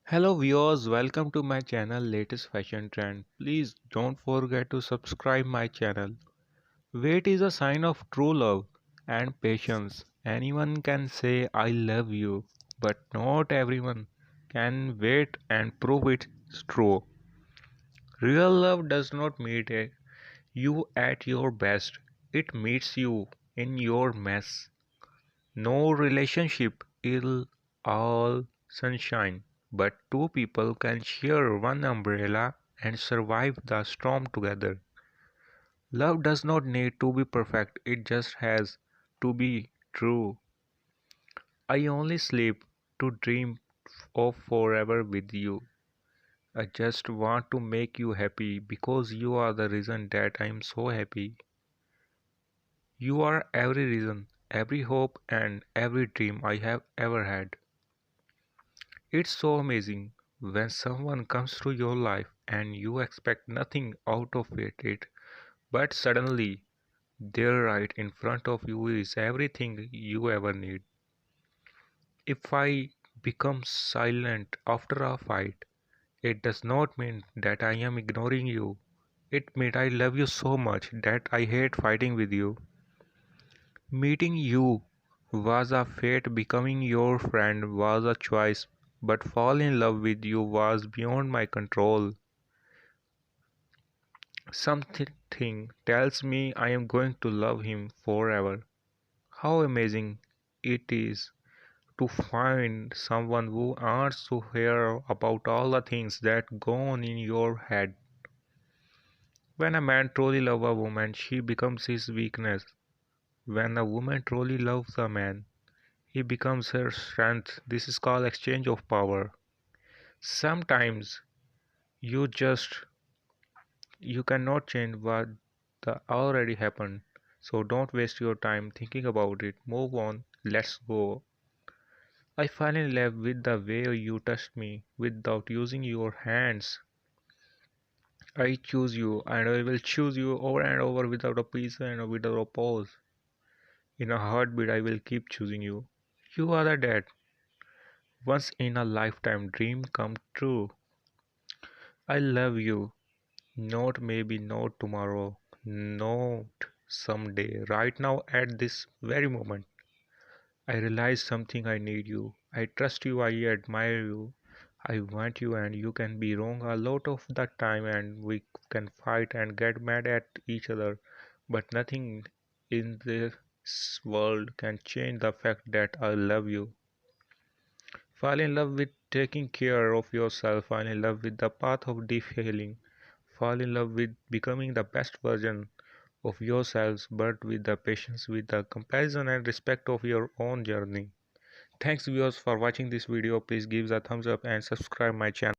Hello viewers, welcome to my channel Latest Fashion Trend. Please don't forget to subscribe my channel. Wait is a sign of true love and patience. Anyone can say I love you, but not everyone can wait and prove it's true. Real love does not meet you at your best. It meets you in your mess. No relationship is all sunshine, but two people can share one umbrella and survive the storm together. Love does not need to be perfect, it just has to be true. I only sleep to dream of forever with you. I just want to make you happy because you are the reason that I am so happy. You are every reason, every hope, and every dream I have ever had. It's so amazing when someone comes through your life and you expect nothing out of it, but suddenly there right in front of you is everything you ever need. If I become silent after a fight, it does not mean that I am ignoring you. It means I love you so much that I hate fighting with you. Meeting you was a fate, becoming your friend was a choice, but fall in love with you was beyond my control. Something tells me I am going to love him forever. How amazing it is to find someone who wants to hear about all the things that go on in your head. When a man truly loves a woman, she becomes his weakness. When a woman truly loves a man, he becomes her strength. This is called exchange of power. Sometimes you just you cannot change what the already happened. So don't waste your time thinking about it. Move on. Let's go. I fell in love with the way you touched me without using your hands. I choose you and I will choose you over and over without a piece and without a pause. In a heartbeat I will keep choosing you. You are the dad. Once in a lifetime dream come true. I love you. Not maybe, not tomorrow, not someday. Right now, at this very moment, I realize something. I need you. I trust you. I admire you. I want you, and you can be wrong a lot of the time, and we can fight and get mad at each other. But nothing in this world can change the fact that I love you. Fall in love with taking care of yourself. Fall in love with the path of deep healing. Fall in love with becoming the best version of yourselves, but with the patience, with the comparison and respect of your own journey. Thanks viewers for watching this video. Please give a thumbs up and subscribe my channel.